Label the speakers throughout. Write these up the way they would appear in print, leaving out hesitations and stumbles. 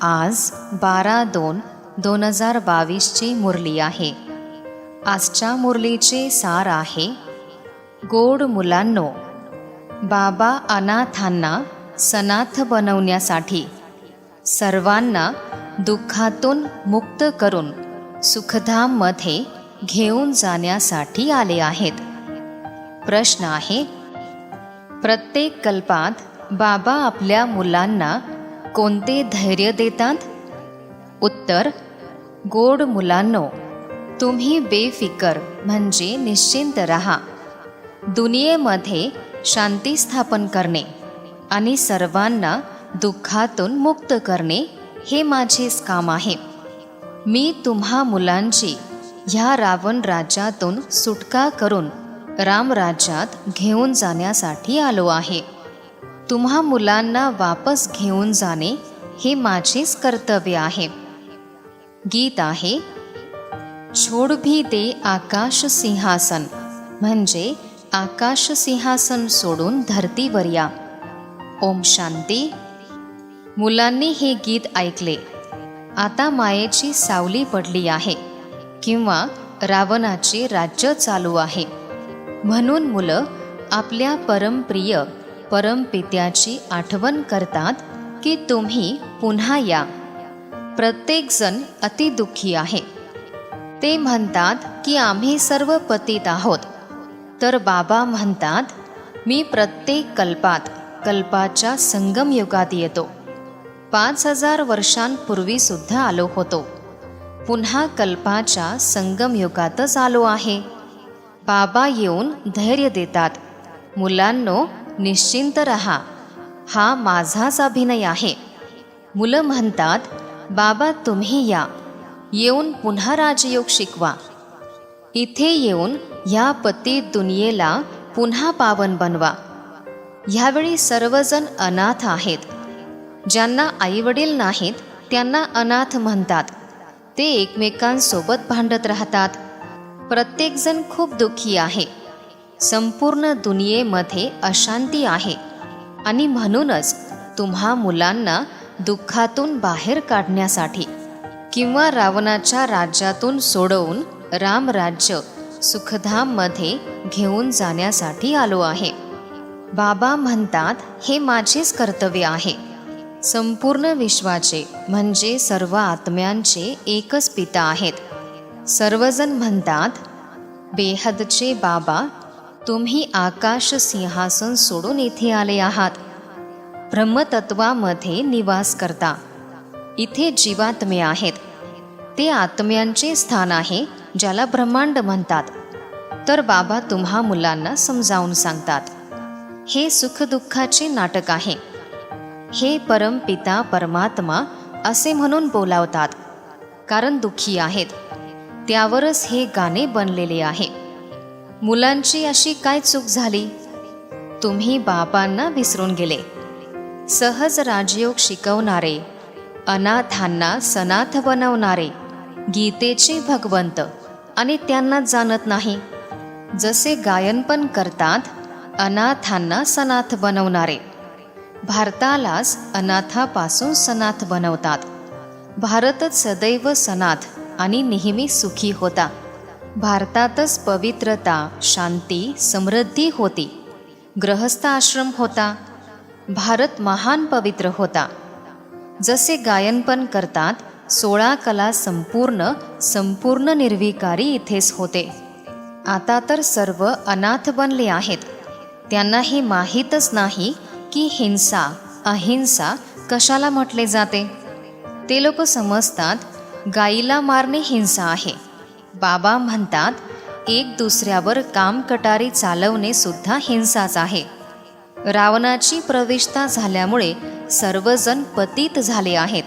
Speaker 1: आज 12/2/2022ची मुरली आहे. आजच्या मुरलीचे सार आहे, गोड मुलांनो, बाबा अनाथांना सनाथ बनवण्यासाठी, सर्वांना दुःखातून मुक्त करून सुखधाममध्ये घेऊन जाण्यासाठी आले आहेत. प्रश्न आहे, प्रत्येक कल्पात बाबा आपल्या मुलांना कोणते धैर्य देतात? उत्तर, गोड मुलांनो, तुम्ही बेफिकर म्हणजे निश्चिंत राहा. दुनियेमध्ये शांती स्थापन करणे आणि सर्वांना दुःखातून मुक्त करणे हे माझेच काम आहे. मी तुम्हा मुलांची ह्या रावण राज्यातून सुटका करून रामराज्यात घेऊन जाण्यासाठी आलो आहे. तुम्हा मुलांना वापस घेऊन जाणे हे माझेच कर्तव्य आहे. गीत आहे, छोड भी दे आकाश सिंहासन, म्हणजे आकाश सिंहासन सोडून धरतीवर या. ओम शांती. मुलांनी हे गीत ऐकले. आता मायेची सावली पडली आहे किंवा रावणाचे राज्य चालू आहे. म्हणून मुलं आपल्या परमप्रिय परमपित्याची आठवण करतात की तुम्ही पुन्हा या. प्रत्येकजण अतिदुःखी आहे. ते म्हणतात की आम्ही सर्व पतित आहोत. तर बाबा म्हणतात, मी प्रत्येक कल्पाच्या संगम युगात येतो. 5000 वर्षांपूर्वी सुद्धा आलो होतो. पुन्हा कल्पाच्या संगम युगातच आलो आहे. बाबा येऊन धैर्य देतात, मुलांनो निश्चिंत रहा, हा माझाच अभिनय आहे. मुलं म्हणतात, बाबा तुम्ही या, येऊन पुन्हा राजयोग शिकवा. इथे येऊन ह्या पतित दुनियेला पुन्हा पावन बनवा. ह्यावेळी सर्वजण अनाथ आहेत. ज्यांना आईवडील नाहीत त्यांना अनाथ म्हणतात. ते एकमेकांसोबत भांडत राहतात. प्रत्येकजण खूप दुःखी आहे. संपूर्ण दुनियेमध्ये अशांती आहे आणि म्हणूनच तुम्हा मुलांना दुःखातून बाहेर काढण्यासाठी किंवा रावणाच्या राज्यातून सोडवून रामराज्य सुखधाममध्ये घेऊन जाण्यासाठी आलो आहे. बाबा म्हणतात, हे माझेच कर्तव्य आहे. संपूर्ण विश्वाचे म्हणजे सर्व आत्म्यांचे एकच पिता आहेत. सर्वजण म्हणतात, बेहदचे बाबा, तुम्ही आकाश सिंहासन सोडून इथे आले आहात. ब्रह्मतत्वामध्ये निवास करता. इथे जीवात्मे आहेत. ते आत्म्यांचे स्थान आहे ज्याला ब्रह्मांड म्हणतात. तर बाबा तुम्हा मुलांना समजावून सांगतात, हे सुखदुःखाचे नाटक आहे. हे परमपिता परमात्मा असे म्हणून बोलावतात, कारण दुःखी आहेत. त्यावरच हे गाणे बनलेले आहे. मुलांची अशी काय चूक झाली? तुम्ही बाबांना विसरून गेले. सहज राजयोग शिकवणारे, अनाथांना सनाथ बनवणारे, गीतेचे भगवंत आणि त्यांना जाणत नाही. जसे गायन पण करतात, अनाथांना सनाथ बनवणारे. भारतालाच अनाथापासून सनाथ बनवतात. भारतच सदैव सनाथ आणि नेहमी सुखी होता. भारतातच पवित्रता, शांती, समृद्धी होती. गृहस्थ आश्रम होता. भारत महान पवित्र होता. जसे गायन पण करतात, 16 कला संपूर्ण निर्विकारी इथेच होते. आता तर सर्व अनाथ बनले आहेत. त्यांना हे माहीतच नाही की हिंसा, अहिंसा कशाला म्हटले जाते. ते लोक समजतात गाईला मारणे हिंसा आहे. बाबा म्हणतात, एक दुसऱ्यावर कामकटारी चालवणे सुद्धा हिंसाच आहे. रावणाची प्रविष्टा झाल्यामुळे सर्वजण पतित झाले आहेत.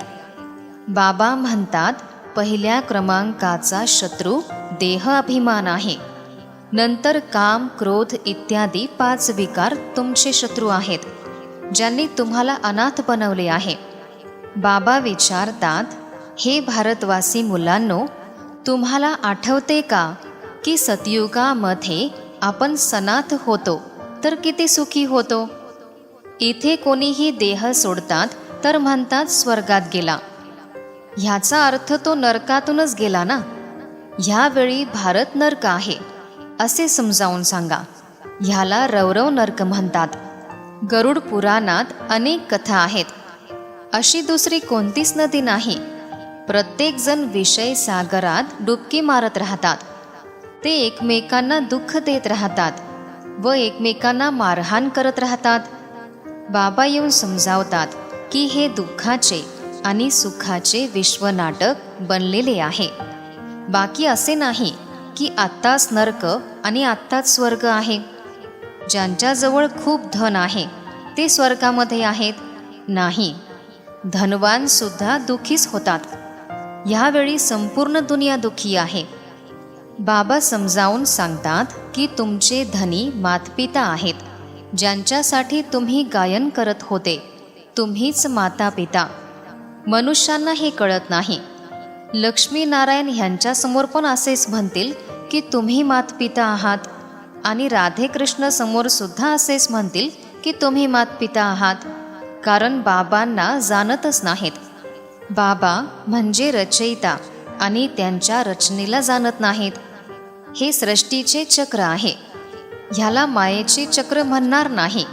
Speaker 1: बाबा म्हणतात, पहिल्या क्रमांकाचा शत्रू देह अभिमान आहे. नंतर काम, क्रोध इत्यादी 5 विकार तुमचे शत्रू आहेत, ज्यांनी तुम्हाला अनाथ बनवले आहे. बाबा विचारतात, हे भारतवासी मुलांनो, तुम्हाला आठवते का की सतयुगामध्ये आपण सनाथ होतो तर किती सुखी होतो. इथे कोणीही देह सोडतात तर म्हणतात स्वर्गात गेला. ह्याचा अर्थ तो नरकातूनच गेला ना. ह्यावेळी भारत नरक आहे असे समजावून सांगा. ह्याला रवरव नरक म्हणतात. गरुड पुराणात अनेक कथा आहेत. अशी दुसरी कोणतीच नदी नाही. प्रत्येकजण विषय सागरात डुबकी मारत राहतात. ते एकमेकांना दुःख देत राहतात व एकमेकांना मारहाण करत राहतात. बाबा येऊन समजावतात की हे दुःखाचे आणि सुखाचे विश्वनाटक बनलेले आहे. बाकी असे नाही की आत्ताच नरक आणि आत्ताच स्वर्ग आहे. ज्यांच्याजवळ खूप धन आहे ते स्वर्गामध्ये आहेत नाही. धनवान सुद्धा दुःखीच होतात. ह्यावेळी संपूर्ण दुनिया दुःखी आहे. बाबा समजावून सांगतात की तुमचे धनी मातपिता आहेत, ज्यांच्यासाठी तुम्ही गायन करत होते. तुम्हीच माता पिता. मनुष्यांना हे कळत नाही. लक्ष्मीनारायण ह्यांच्यासमोर पण असेच म्हणतील की तुम्ही मातपिता आहात, आणि राधेकृष्ण समोर सुद्धा असेच म्हणतील की तुम्ही मातपिता आहात, कारण बाबांना जाणतच नाहीत. बाबा म्हणजे रचयिता आणि त्यांच्या रचनेला जाणत नाहीत. हे सृष्टीचे चक्र आहे. ह्याला मायेचे चक्र म्हणणार नाही.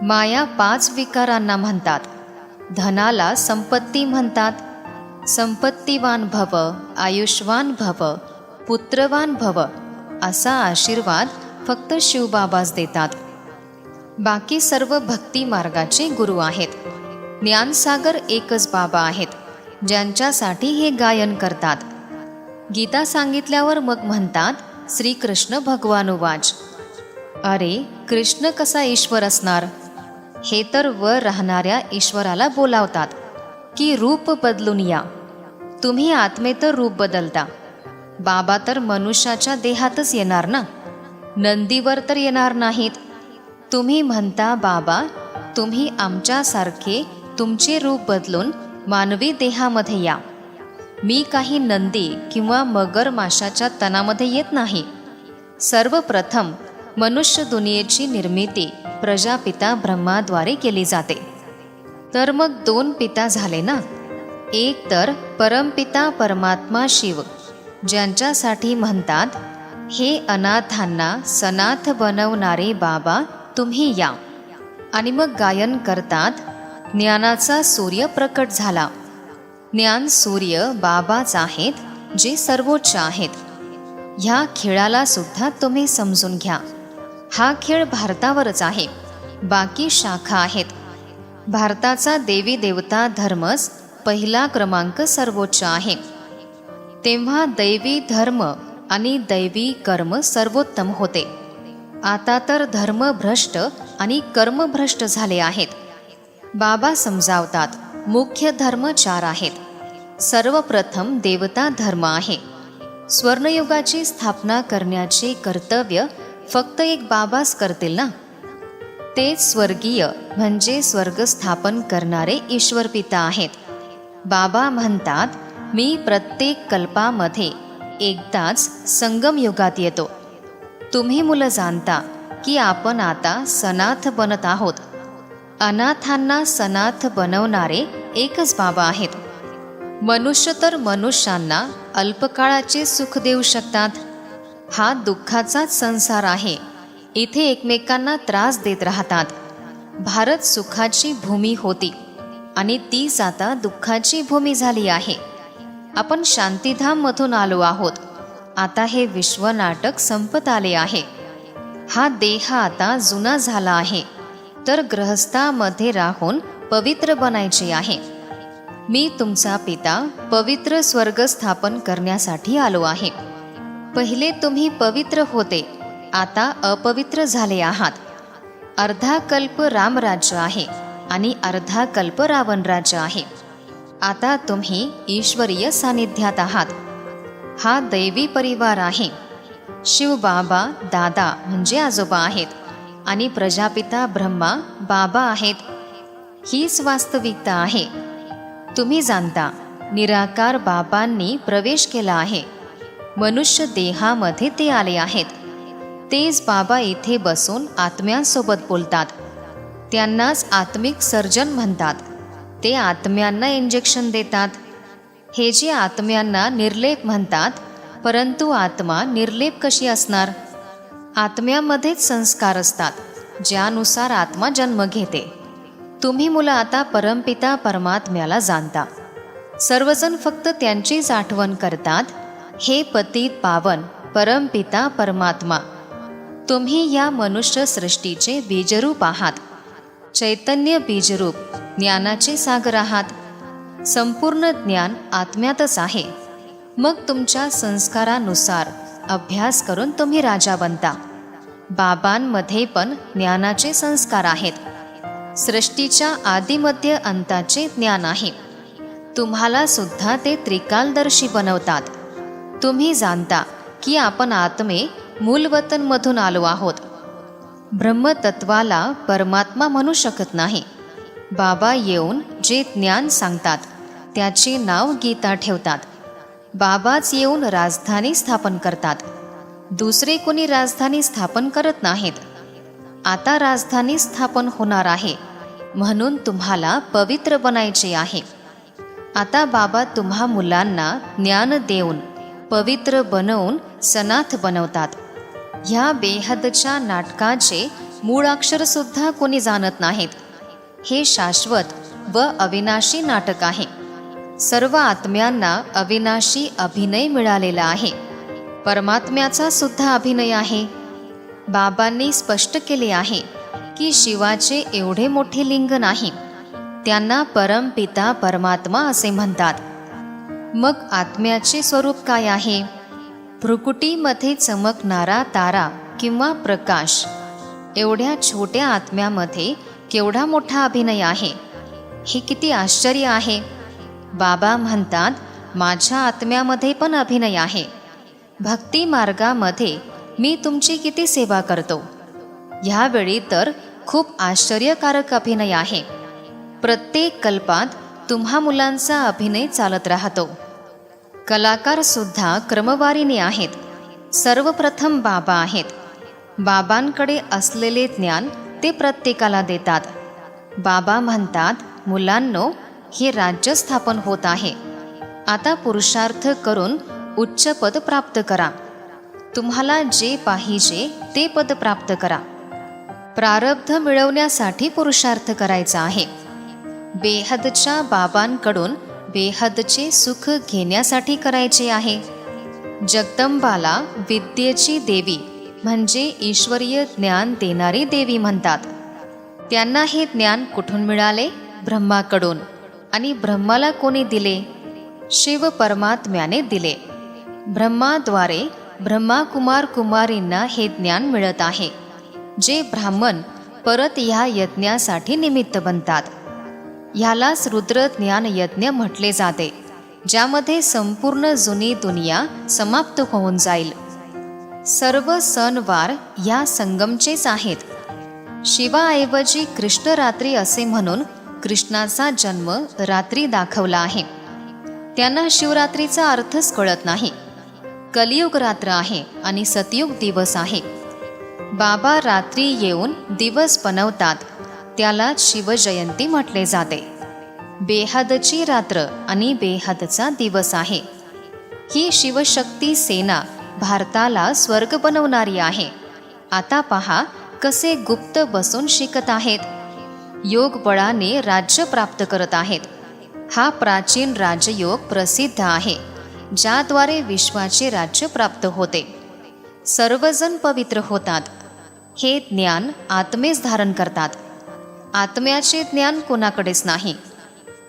Speaker 1: माया 5 विकारांना म्हणतात. धनाला संपत्ती म्हणतात. संपत्तीवान भव, आयुष्वान भव, पुत्रवान भव असा आशीर्वाद फक्त शिवबाबाच देतात. बाकी सर्व भक्ती मार्गाचे गुरु आहेत. ज्ञानसागर एकच बाबा आहेत, ज्यांच्यासाठी हे गायन करतात. गीता सांगितल्यावर मग म्हणतात, श्रीकृष्ण भगवानुवाच. अरे, कृष्ण कसा ईश्वर असणार? हे तर वर राहणाऱ्या ईश्वराला बोलावतात की रूप बदलून या. तुम्ही आत्मेत रूप बदलता. बाबा तर मनुष्याच्या देहातच येणार ना, नंदीवर तर येणार नाहीत. तुम्ही म्हणता बाबा, तुम्ही आमच्यासारखे तुमचे रूप बदलून मानवी देहामध्ये या. मी काही नंदी किंवा मगर माशाच्या तनामध्ये येत नाही. सर्वप्रथम मनुष्य दुनियेची निर्मिती प्रजापिता ब्रह्माद्वारे केली जाते. तर मग 2 पिता झाले ना. एक तर परमपिता परमात्मा शिव, ज्यांच्यासाठी म्हणतात, हे अनाथांना सनाथ बनवणारे बाबा तुम्ही या. आणि मग गायन करतात, ज्ञानाचा सूर्य प्रकट झाला. ज्ञान सूर्य बाबाच आहेत, जे सर्वोच्च आहेत. ह्या खेळाला सुद्धा तुम्ही समजून घ्या. हा खेळ भारतावरच आहे. बाकी शाखा आहेत. भारताचा देवी देवता धर्मच पहिला क्रमांक सर्वोच्च आहे. तेव्हा दैवी धर्म आणि दैवी कर्म सर्वोत्तम होते. आता तर धर्मभ्रष्ट आणि कर्मभ्रष्ट झाले आहेत. बाबा समजावतात, मुख्य धर्म 4 आहेत. सर्वप्रथम देवता धर्म आहे. स्वर्णयुगाची स्थापना करण्याचे कर्तव्य फक्त एक बाबाच करतील ना. तेच स्वर्गीय म्हणजे स्वर्ग स्थापन करणारे ईश्वर पिता आहेत. बाबा म्हणतात, मी प्रत्येक कल्पामध्ये एकदाच संगम युगात येतो. तुम्ही मुलं जाणता की आपण आता सनाथ बनत आहोत. अनाथांना सनाथ बनवणारे एकच बाबा आहेत. मनुष्य तर मनुष्यांना अल्पकाळाचे सुख देऊ शकतात. हा दुःखाचाच संसार आहे. इथे एकमेकांना त्रास देत राहतात. भारत सुखाची भूमी होती आणि तीच आता दुःखाची भूमी झाली आहे. आपण शांतीधाममधून आलो आहोत. आता हे विश्वनाटक संपत आले आहे. हा देह आता जुना झाला आहे, तर गृहस्थामध्ये राहून पवित्र बनायचे आहे. मी तुमचा पिता पवित्र स्वर्ग स्थापन करण्यासाठी आलो आहे. पहिले तुम्ही पवित्र होते, आता अपवित्र झाले आहात. अर्धा कल्प रामराज्य आहे आणि अर्धा कल्प रावण राज्य आहे. आता तुम्ही ईश्वरीय सानिध्यात आहात. हा दैवी परिवार आहे. शिवबाबा दादा म्हणजे आजोबा आहेत आणि प्रजापिता ब्रह्मा बाबा आहेत. हीच वास्तविकता आहे. तुम्ही जाणता, निराकार बाबांनी प्रवेश केला आहे. मनुष्य देहामध्ये ते आले आहेत. तेच बाबा इथे बसून आत्म्यांसोबत बोलतात. त्यांनाच आत्मिक सर्जन म्हणतात. ते आत्म्यांना इंजेक्शन देतात. हे जे आत्म्यांना निर्लेप म्हणतात, परंतु आत्मा निर्लेप कशी असणार? आत्म्यामध्येच संस्कार असतात, ज्यानुसार आत्मा जन्म घेते. तुम्ही मुलं आता परमपिता परमात्म्याला जाणता. सर्वजण फक्त त्यांचीच आठवण करतात. हे पतित पावन परमपिता परमात्मा, तुम्ही या मनुष्य सृष्टीचे बीजरूप आहात. चैतन्य बीजरूप ज्ञानाचे सागर आहात. संपूर्ण ज्ञान आत्म्यातच आहे. मग तुमच्या संस्कारानुसार अभ्यास करून तुम्ही राजा बनता. बाबांमध्ये पण ज्ञानाचे संस्कार आहेत. सृष्टीच्या आदिमध्य अंताचे ज्ञान आहे. तुम्हाला सुद्धा ते त्रिकालदर्शी बनवतात. तुम्ही जाणता की आपण आत्मे मूलवतनमधून आलो आहोत. ब्रह्मतत्वाला परमात्मा म्हणू शकत नाही. बाबा येऊन जे ज्ञान सांगतात त्याचे नाव गीता ठेवतात. बाबाच येऊन राजधानी स्थापन करतात. दुसरे कोणी राजधानी स्थापन करत नाहीत. आता राजधानी स्थापन होणार आहे, म्हणून तुम्हाला पवित्र बनायचे आहे. आता बाबा तुम्हा मुलांना ज्ञान देऊन पवित्र बनवून सनाथ बनवतात. ह्या बेहदच्या नाटकाचे मूळाक्षरसुद्धा कोणी जाणत नाहीत. हे शाश्वत व अविनाशी नाटक आहे. सर्व आत्म्यांना अविनाशी अभिनय मिळालेला आहे. परमात्म्याचा सुद्धा अभिनय आहे. बाबांनी स्पष्ट केले आहे की शिवाचे एवढे मोठे लिंग नाही. त्यांना परमपिता परमात्मा असे म्हणतात. मग आत्म्याचे स्वरूप काय आहे? भ्रुकुटीमध्ये चमकणारा तारा किंवा प्रकाश. एवढ्या छोट्या आत्म्यामध्ये केवढा मोठा अभिनय आहे. हे किती आश्चर्य आहे. बाबा म्हणतात, माझ्या आत्म्यामध्ये पण अभिनय आहे. भक्ती मार्गामध्ये मी तुमची किती सेवा करतो. ह्यावेळी तर खूप आश्चर्यकारक अभिनय आहे. प्रत्येक कल्पात तुम्हा मुलांचा अभिनय चालत राहतो. कलाकार सुद्धा क्रमवारीने आहेत. सर्वप्रथम बाबा आहेत. बाबांकडे असलेले ज्ञान ते प्रत्येकाला देतात. बाबा म्हणतात, मुलांनो, हे राज्य स्थापन होत आहे. आता पुरुषार्थ करून उच्च पद प्राप्त करा. तुम्हाला जे पाहिजे ते पद प्राप्त करा. प्रारब्ध मिळवण्यासाठी पुरुषार्थ करायचा आहे. बेहदच्या बाबांकडून बेहदचे सुख घेण्यासाठी करायचे आहे. जगदंबाला विद्येची देवी म्हणजे ईश्वरीय ज्ञान देणारी देवी म्हणतात. त्यांना हे ज्ञान कुठून मिळाले? ब्रह्माकडून. आणि ब्रह्माला कोणी दिले? शिव परमात्म्याने दिले. ब्रह्माद्वारे ब्रह्मा कुमार कुमारींना हे ज्ञान मिळत आहे. जे ब्राह्मण परत ह्या यज्ञासाठी निमित्त बनतात. ह्यालाच रुद्र ज्ञान यज्ञ म्हटले जाते, ज्यामध्ये संपूर्ण जुनी दुनिया समाप्त होऊन जाईल. सर्व सणवार या संगमचेच आहेत. शिवाऐवजी कृष्ण रात्री असे म्हणून कृष्णाचा जन्म रात्री दाखवला आहे. त्यांना शिवरात्रीचा अर्थच कळत नाही. कलियुग रात्र आहे आणि सतयुग दिवस आहे. बाबा रात्री येऊन दिवस बनवतात, त्यालाच शिवजयंती म्हटले जाते. बेहदची रात्र आणि बेहदचा दिवस आहे. ही शिवशक्ती सेना भारताला स्वर्ग बनवणारी आहे. आता पहा कसे गुप्त बसून शिकत आहेत. योग बळाने राज्य प्राप्त करत आहेत. हा प्राचीन राजयोग प्रसिद्ध आहे, ज्याद्वारे विश्वाचे राज्य प्राप्त होते. सर्वजण पवित्र होतात. हे ज्ञान आत्मेच धारण करतात. आत्म्याचे ज्ञान कोणाकडेच नाही.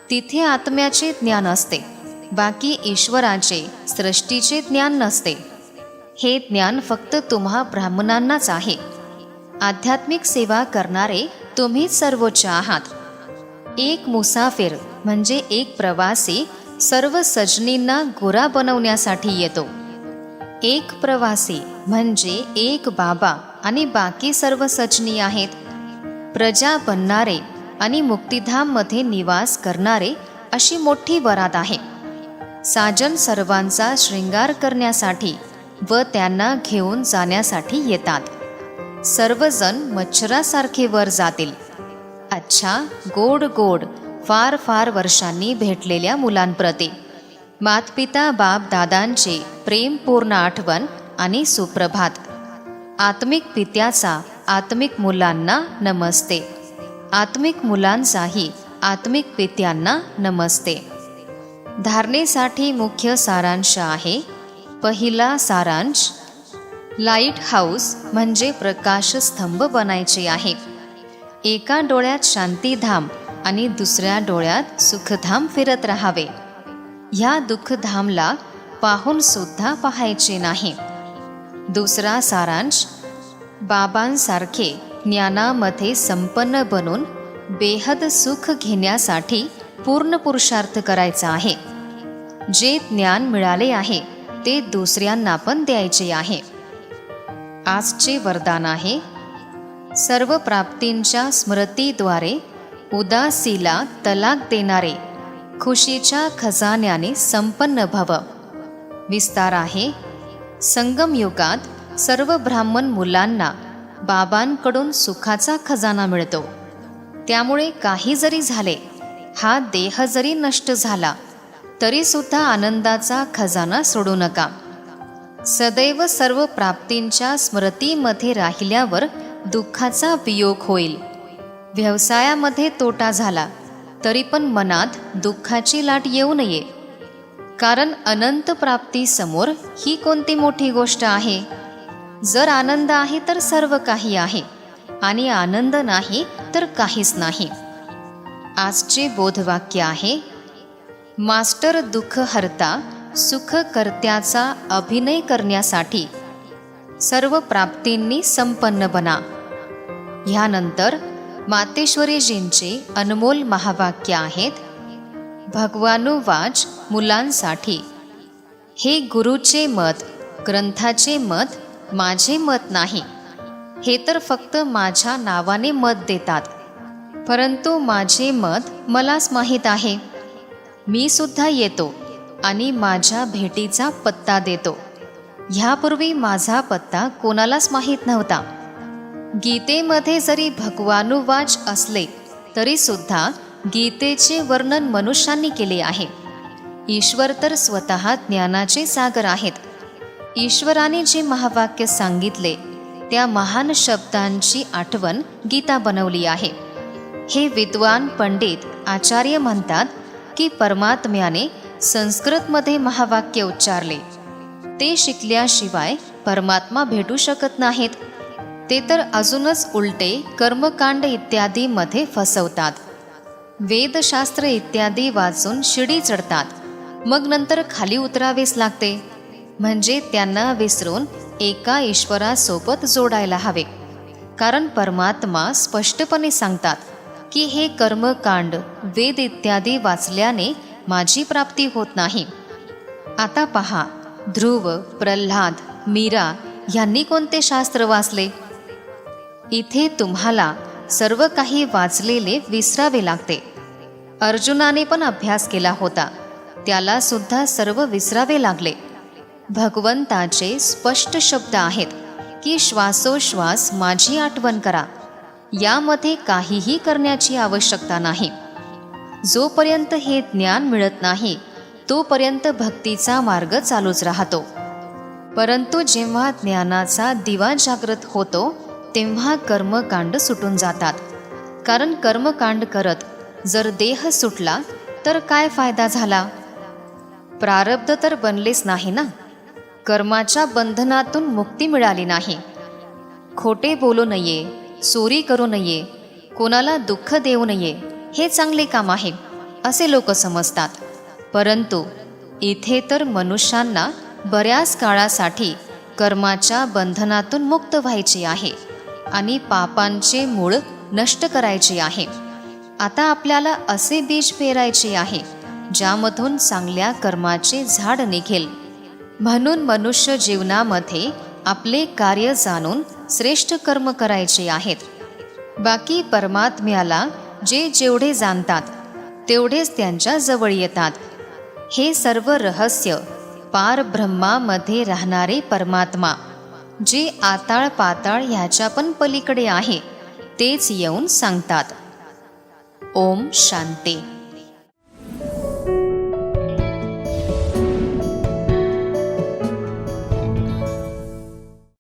Speaker 1: तिथे आत्म्याचे ज्ञान असते, बाकी ईश्वराचे सृष्टीचे ज्ञान नसते. हे ज्ञान फक्त तुम्हा ब्राह्मणांनाच आहे. आध्यात्मिक सेवा करणारे तुम्हीच सर्वोच्च आहात. एक मुसाफिर म्हणजे एक प्रवासी सर्व सजनींना गोरा बनवण्यासाठी येतो. एक प्रवासी म्हणजे एक बाबा आणि बाकी सर्व सजनी आहेत. प्रजा बनणारे आणि मुक्तिधाममध्ये निवास करणारे अशी मोठी वरात आहे. साजन सर्वांचा शृंगार करण्यासाठी व त्यांना घेऊन जाण्यासाठी येतात. सर्वजण मच्छरासारखे वर जातील. अच्छा, गोड गोड फार फार वर्षांनी भेटलेल्या मुलांप्रती मातपिता बाप दादांची प्रेमपूर्ण आठवण आणि सुप्रभात. आत्मिक पित्याचा आत्मिक मुलांना नमस्ते. आत्मिक मुलांचाही आत्मिक पित्यांना नमस्ते. धारणेसाठी मुख्य सारांश आहे. पहिला सारांश, लाईट हाऊस म्हणजे प्रकाशस्तंभ बनायचे आहे. एका डोळ्यात शांतीधाम आणि दुसऱ्या डोळ्यात सुखधाम फिरत राहावे. ह्या दुःखधामला पाहून सुद्धा पाहायचे नाही. दुसरा सारांश, बाबांसारखे ज्ञानामध्ये संपन्न बनून बेहद सुख घेण्यासाठी पूर्ण पुरुषार्थ करायचा आहे. जे ज्ञान मिळाले आहे ते दुसऱ्यांना पण द्यायचे आहे. आजचे वरदान आहे, सर्व प्राप्तींच्या स्मृतीद्वारे उदासीला तलाक देणारे खुशीच्या खजान्याने संपन्न भव. विस्तार आहे, संगम युगात सर्व ब्राह्मण मुलांना बाबांकडून सुखाचा खजाना मिळतो. त्यामुळे काही जरी झाले, हा देह जरी नष्ट झाला तरी सुद्धा आनंदाचा खजाना सोडू नका. सदैव सर्व प्राप्तींच्या स्मृतीमध्ये राहिल्यावर दुःखाचा वियोग होईल. व्यवसायामध्ये तोटा झाला तरी पण मनात दुःखाची लाट येऊ नये. कारण अनंत प्राप्तीसमोर ही कोणती मोठी गोष्ट आहे. जर आनंद आहे तर सर्व काही आहे आणि आनंद नाही तर काहीच नाही. आजचे बोधवाक्य आहे, मास्टर दुःख हरता सुख कर्त्याचा अभिनय करण्यासाठी सर्व प्राप्तींनी संपन्न बना. ह्यानंतर मातेश्वरीजींचे अनमोल महावाक्य आहेत. भगवानुवाच मुलांसाठी, हे गुरुचे मत, ग्रंथाचे मत, माझे मत नाही. हे तर फक्त माझ्या नावाने मत देतात, परंतु माझे मत मलाच माहीत आहे. मी सुद्धा येतो आणि माझ्या भेटीचा पत्ता देतो. ह्यापूर्वी माझा पत्ता कोणालाच माहीत नव्हता. गीतेमध्ये जरी भगवानुवाच असले तरी सुद्धा गीतेचे वर्णन मनुष्यांनी केले आहे. ईश्वर तर स्वतः ज्ञानाचे सागर आहेत. ईश्वराने जे महावाक्य सांगितले त्या महान शब्दांची आठवण गीता बनवली आहे. हे विद्वान पंडित आचार्य म्हणतात की परमात्म्याने संस्कृतमध्ये महावाक्य उच्चारले. ते शिकल्याशिवाय परमात्मा भेटू शकत नाहीत. ते तर अजूनच उलटे कर्मकांड इत्यादीमध्ये फसवतात. वेदशास्त्र इत्यादी वाचून शिडी चढतात, मग नंतर खाली उतरावेच लागते. म्हणजे त्यांना विसरून एका ईश्वरासोबत जोडायला हवे. कारण परमात्मा स्पष्टपणे सांगतात की हे कर्मकांड वेद इत्यादी वाचल्याने माझी प्राप्ती होत नाही. आता पहा, ध्रुव, प्रल्हाद, मीरा यांनी कोणते शास्त्र वाचले? इथे तुम्हाला सर्व काही वाचलेले विसरावे लागते. अर्जुनाने पण अभ्यास केला होता, त्याला सुद्धा सर्व विसरावे लागले. भगवंताचे स्पष्ट शब्द आहेत की श्वासोश्वास माझी आठवण करा. यामध्ये काहीही करण्याची आवश्यकता नाही. जोपर्यंत हे ज्ञान मिळत नाही तोपर्यंत भक्तीचा मार्ग चालूच राहतो. परंतु जेव्हा ज्ञानाचा दिवा जागृत होतो तेव्हा कर्मकांड सुटून जातात. कारण कर्मकांड करत जर देह सुटला तर काय फायदा झाला? प्रारब्ध तर बनलेच नाही ना. कर्माच्या बंधनातून मुक्ती मिळाली नाही. खोटे बोलू नये, चोरी करू नये, कोणाला दुःख देऊ नये, हे चांगले काम आहे असे लोक समजतात. परंतु इथे तर मनुष्यांना बऱ्याच काळासाठी कर्माच्या बंधनातून मुक्त व्हायचे आहे आणि पापांचे मूळ नष्ट करायचे आहे. आता आपल्याला असे बीज पेरायचे आहे ज्यामधून चांगल्या कर्माचे झाड निघेल. म्हणून मनुष्य जीवनामध्ये आपले कार्य जाणून श्रेष्ठ कर्म करायचे आहेत. बाकी परमात्म्याला जे जेवढे जाणतात तेवढेच त्यांच्या जवळ येतात. हे सर्व रहस्य पारब्रह्मामध्ये राहणारे परमात्मा, जे आताळ पाताळ ह्याच्या पण पलीकडे आहे, तेच येऊन सांगतात. ओम शांती.